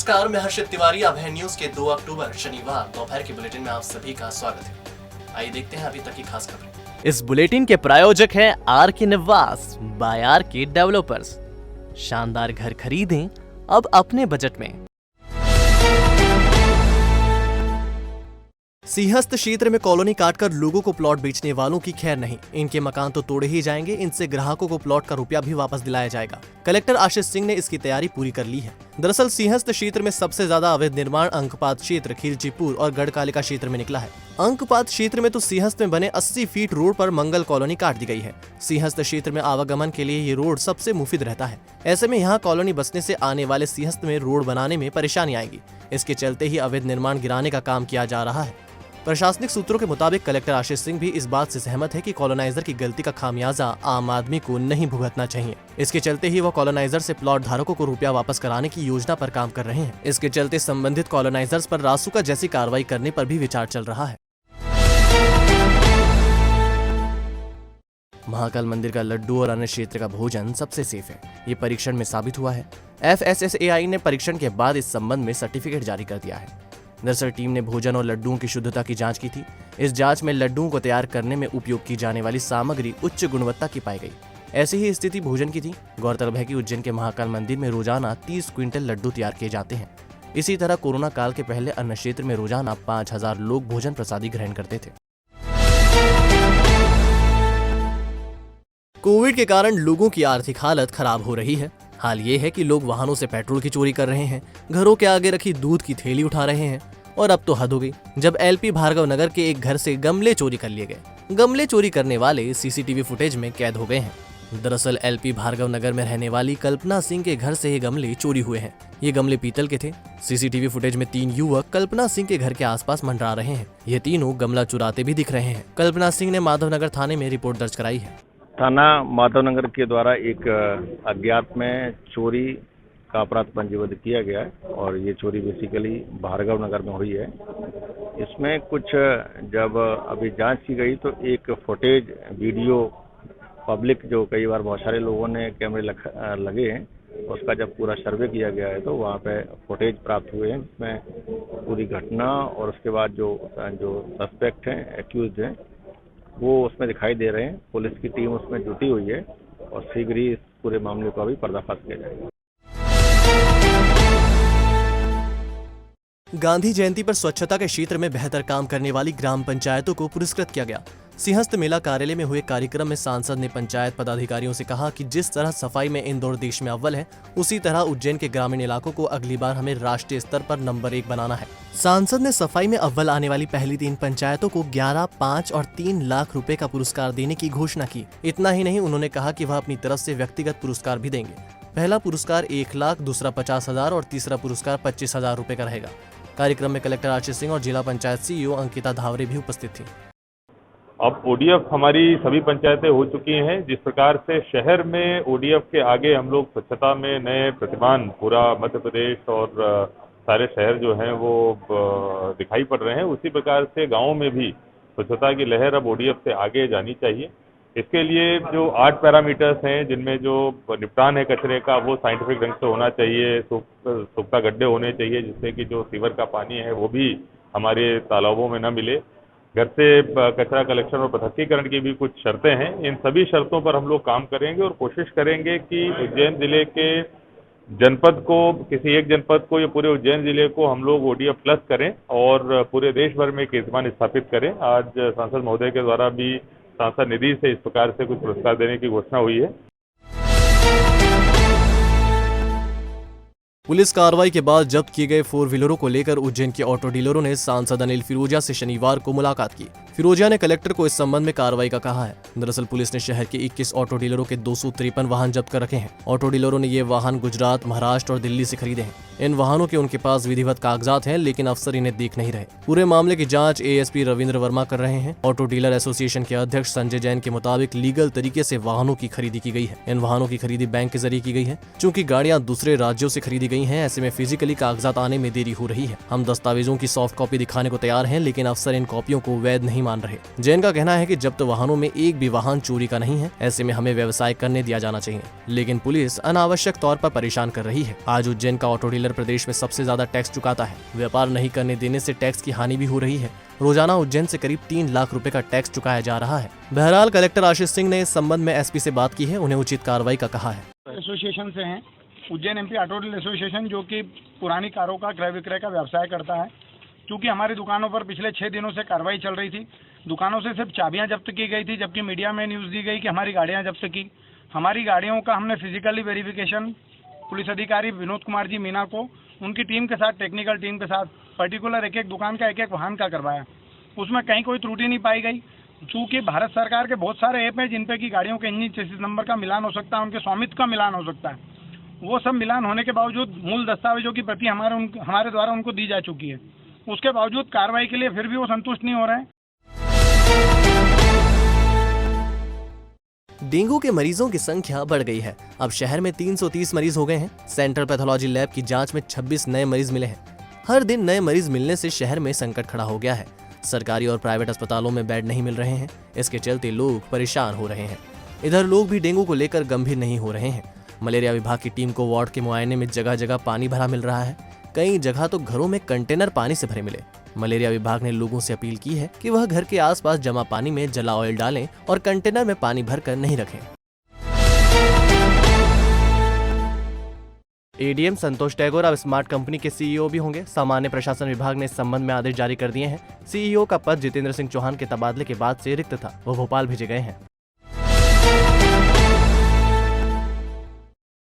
नमस्कार, मैं हर्षित तिवारी। अभय न्यूज के 2 अक्टूबर शनिवार दोपहर के बुलेटिन में आप सभी का स्वागत है। आइए देखते हैं अभी तक की खास खबरें। इस बुलेटिन के प्रायोजक हैं आर के निवास बाय आर के डेवलपर्स। शानदार घर खरीदें अब अपने बजट में। सिंहस्थ क्षेत्र में कॉलोनी काटकर लोगों को प्लॉट बेचने वालों की खैर नहीं। इनके मकान तो तोड़े ही जाएंगे, इनसे ग्राहकों को प्लॉट का रुपया भी वापस दिलाया जाएगा। कलेक्टर आशीष सिंह ने इसकी तैयारी पूरी कर ली है। दरअसल सिंहस्थ क्षेत्र में सबसे ज्यादा अवैध निर्माण अंकपात क्षेत्र, खिलचीपुर और गढ़कालिका क्षेत्र में निकला है। अंकपात क्षेत्र में तो सिंहस्थ में बने 80 फीट रोड पर मंगल कॉलोनी काट दी गई है। सिंहस्थ क्षेत्र में आवागमन के लिए ये रोड सबसे मुफीद रहता है। ऐसे में यहाँ कॉलोनी बसने से आने वाले सिंहस्थ में रोड बनाने में परेशानी आएगी। इसके चलते ही अवैध निर्माण गिराने का काम किया जा रहा है। प्रशासनिक सूत्रों के मुताबिक कलेक्टर आशीष सिंह भी इस बात से सहमत है कि कॉलोनाइजर की गलती का खामियाजा आम आदमी को नहीं भुगतना चाहिए। इसके चलते ही वो कॉलोनाइजर से प्लॉट धारकों को रुपया वापस कराने की योजना पर काम कर रहे हैं। इसके चलते संबंधित कॉलोनाइजर्स पर रासुका जैसी कार्रवाई करने पर भी विचार चल रहा है। महाकाल मंदिर का लड्डू और अन्य क्षेत्र का भोजन सबसे सेफ है, ये परीक्षण में साबित हुआ है। FSSAI ने परीक्षण के बाद इस संबंध में सर्टिफिकेट जारी कर दिया है। दरअसल टीम ने भोजन और लड्डुओं की शुद्धता की जांच की थी। इस जांच में लड्डुओं को तैयार करने में उपयोग की जाने वाली सामग्री उच्च गुणवत्ता की पाई गई। ऐसी ही स्थिति भोजन की थी। गौरतलब है कि उज्जैन के महाकाल मंदिर में रोजाना 30 क्विंटल लड्डू तैयार किए जाते हैं। इसी तरह कोरोना काल के पहले अन्न क्षेत्र में रोजाना 5000 लोग भोजन प्रसादी ग्रहण करते थे। कोविड के कारण लोगों की आर्थिक हालत खराब हो रही है। हाल ये है कि लोग वाहनों से पेट्रोल की चोरी कर रहे हैं, घरों के आगे रखी दूध की थैली उठा रहे हैं और अब तो हद हो गई जब LP भार्गव नगर के एक घर से गमले चोरी कर लिए गए। गमले चोरी करने वाले CCTV फुटेज में कैद हो गए हैं। दरअसल LP भार्गव नगर में रहने वाली कल्पना सिंह के घर से ये गमले चोरी हुए हैं। ये गमले पीतल के थे। CCTV फुटेज में 3 युवक कल्पना सिंह के घर के आसपास मंडरा रहे हैं। ये तीनों गमला चुराते भी दिख रहे हैं। कल्पना सिंह ने माधवनगर थाने में रिपोर्ट दर्ज कराई है। थाना माधवनगर के द्वारा एक अज्ञात में चोरी का अपराध पंजीबद्ध किया गया है और ये चोरी बेसिकली भार्गव नगर में हुई है। इसमें कुछ जब अभी जांच की गई तो एक फुटेज वीडियो पब्लिक जो कई बार बहुत सारे लोगों ने कैमरे लगे हैं, उसका जब पूरा सर्वे किया गया है तो वहाँ पे फुटेज प्राप्त हुए हैं जिसमें पूरी घटना और उसके बाद जो सस्पेक्ट हैं, एक्यूज्ड हैं, वो उसमें दिखाई दे रहे हैं। पुलिस की टीम उसमें जुटी हुई है और शीघ्र ही इस पूरे मामले का भी पर्दाफाश किया जाएगा। गांधी जयंती पर स्वच्छता के क्षेत्र में बेहतर काम करने वाली ग्राम पंचायतों को पुरस्कृत किया गया। सिंहस्थ मेला कार्यालय में हुए कार्यक्रम में सांसद ने पंचायत पदाधिकारियों से कहा कि जिस तरह सफाई में इंदौर देश में अव्वल है, उसी तरह उज्जैन के ग्रामीण इलाकों को अगली बार हमें राष्ट्रीय स्तर पर नंबर 1 बनाना है। सांसद ने सफाई में अव्वल आने वाली पहली 3 पंचायतों को 11, 5 और 3 लाख रुपए का पुरस्कार देने की घोषणा की। इतना ही नहीं, उन्होंने कहा कि वह अपनी तरफ से व्यक्तिगत पुरस्कार भी देंगे। पहला पुरस्कार 1 लाख, दूसरा 50,000 और तीसरा पुरस्कार 25,000 रुपए का रहेगा। कार्यक्रम में कलेक्टर आशीष सिंह और जिला पंचायत CEO अंकिता धावरे भी उपस्थित थी। अब ODF हमारी सभी पंचायतें हो चुकी हैं। जिस प्रकार से शहर में ODF के आगे हम लोग स्वच्छता में नए प्रतिमान पूरा मध्य प्रदेश और सारे शहर जो हैं वो दिखाई पड़ रहे हैं, उसी प्रकार से गाँव में भी स्वच्छता की लहर अब ODF से आगे जानी चाहिए। इसके लिए जो 8 पैरामीटर्स हैं जिनमें जो निपटान है कचरे का वो साइंटिफिक ढंग से होना चाहिए, सूखता गड्ढे होने चाहिए जिससे कि जो सीवर का पानी है वो भी हमारे तालाबों में न मिले। घर से कचरा कलेक्शन और पृथक्कीकरण की भी कुछ शर्तें हैं। इन सभी शर्तों पर हम लोग काम करेंगे और कोशिश करेंगे कि उज्जैन जिले के जनपद को, किसी एक जनपद को या पूरे उज्जैन जिले को हम लोग ODF प्लस करें और पूरे देश भर में कीर्तिमान स्थापित करें। आज सांसद महोदय के द्वारा भी सांसद निधि से इस प्रकार से कुछ पुरस्कार देने की घोषणा हुई है। पुलिस कार्रवाई के बाद जब्त किए गए 4 व्हीलरों को लेकर उज्जैन के ऑटो डीलरों ने सांसद अनिल फिरोजिया से शनिवार को मुलाकात की। फिरोजिया ने कलेक्टर को इस संबंध में कार्रवाई का कहा है। दरअसल पुलिस ने शहर के 21 ऑटो डीलरों के 253 वाहन जब्त कर रखे हैं। ऑटो डीलरों ने ये वाहन गुजरात, महाराष्ट्र और दिल्ली से खरीदे हैं। इन वाहनों के उनके पास विधिवत कागजात हैं, लेकिन अफसर इन्हें देख नहीं रहे। पूरे मामले की जांच ASP रविंद्र वर्मा कर रहे हैं। ऑटो डीलर एसोसिएशन के अध्यक्ष संजय जैन के मुताबिक लीगल तरीके से वाहनों की खरीदी की गई है। इन वाहनों की खरीदी बैंक के जरिए की गई है। चूंकि गाड़ियां दूसरे राज्यों से खरीदी गई हैं, ऐसे में फिजिकली कागजात आने में देरी हो रही है। हम दस्तावेजों की सॉफ्ट कॉपी दिखाने को तैयार हैं, लेकिन अफसर इन कॉपियों को वैध नहीं मान रहे। जैन का कहना है कि जब्त वाहनों में एक भी वाहन चोरी का नहीं है। ऐसे में हमें व्यवसाय करने दिया जाना चाहिए, लेकिन पुलिस अनावश्यक तौर पर परेशान कर रही है। आज उज्जैन का ऑटो डीलर उत्तर प्रदेश में सबसे ज्यादा टैक्स चुकाता है। व्यापार नहीं करने देने से टैक्स की हानि भी हो रही है। रोजाना उज्जैन से करीब 3 लाख रुपए का टैक्स चुकाया जा रहा है। बहरहाल कलेक्टर आशीष सिंह ने इस संबंध में एसपी से बात की है, उन्हें उचित कार्रवाई का कहा है। एसोसिएशन से हैं, Ujjain MP auto dealer association, जो कि पुरानी कारों का क्रय विक्रय का व्यवसाय करता है। क्योंकि हमारी दुकानों पर पिछले 6 दिनों से कार्रवाई चल रही थी। दुकानों से सिर्फ चाबियां जब्त की गई थी, जबकि मीडिया में न्यूज़ दी गई कि हमारी गाड़ियां जब्त की। हमारी गाड़ियों का हमने फिजिकली वेरिफिकेशन पुलिस अधिकारी विनोद कुमार जी मीना को उनकी टीम के साथ, टेक्निकल टीम के साथ, पर्टिकुलर एक एक दुकान का, एक एक वाहन का करवाया। उसमें कहीं कोई त्रुटि नहीं पाई गई। चूँकि भारत सरकार के बहुत सारे ऐप हैं जिन पे की गाड़ियों के इंजन चेसिस नंबर का मिलान हो सकता है, उनके स्वामित्व का मिलान हो सकता है। वो सब मिलान होने के बावजूद मूल दस्तावेजों की प्रति हमारे द्वारा उनको दी जा चुकी है। उसके बावजूद कार्रवाई के लिए फिर भी वो संतुष्ट नहीं हो रहे हैं। डेंगू के मरीजों की संख्या बढ़ गई है। अब शहर में 330 मरीज हो गए हैं। सेंट्रल पैथोलॉजी लैब की जांच में 26 नए मरीज मिले हैं। हर दिन नए मरीज मिलने से शहर में संकट खड़ा हो गया है। सरकारी और प्राइवेट अस्पतालों में बेड नहीं मिल रहे हैं। इसके चलते लोग परेशान हो रहे हैं। इधर लोग भी डेंगू को लेकर गंभीर नहीं हो रहे हैं। मलेरिया विभाग की टीम को वार्ड के मुआयने में जगह जगह पानी भरा मिल रहा है। कई जगह तो घरों में कंटेनर पानी से भरे मिले। मलेरिया विभाग ने लोगों से अपील की है कि वह घर के आसपास जमा पानी में जला ऑयल डालें और कंटेनर में पानी भरकर नहीं रखें। एडीएम संतोष टैगोर अब स्मार्ट कंपनी के सीईओ भी होंगे। सामान्य प्रशासन विभाग ने इस संबंध में आदेश जारी कर दिए हैं। सीईओ का पद जितेंद्र सिंह चौहान के तबादले के बाद से रिक्त था, वो भोपाल भेजे गए हैं।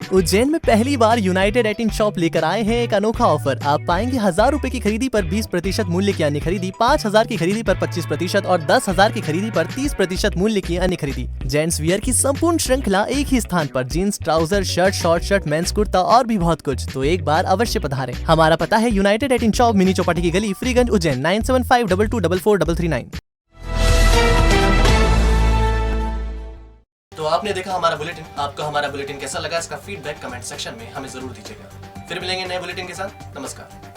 उज्जैन में पहली बार यूनाइटेड 18 शॉप लेकर आए हैं एक अनोखा ऑफर। आप पाएंगे 1000 रुपए की खरीदी पर 20% मूल्य की अन्य खरीदी, 5000 की खरीदी पर 25% और 10,000 की खरीदी पर 30% मूल्य की अन्य खरीदी। जेंट्स वियर की संपूर्ण श्रृंखला एक ही स्थान पर। Jeans, trouser, shirt, short shirt, mens kurta और भी बहुत कुछ। तो एक बार अवश्य पधारें। हमारा पता है यूनाइटेड 18 शॉप, मिनी चौपाटी की गली, फ्रीगंज, उज्जैन 9752244339। तो आपने देखा हमारा बुलेटिन। आपको हमारा बुलेटिन कैसा लगा, इसका फीडबैक कमेंट सेक्शन में हमें जरूर दीजिएगा। फिर मिलेंगे नए बुलेटिन के साथ। नमस्कार।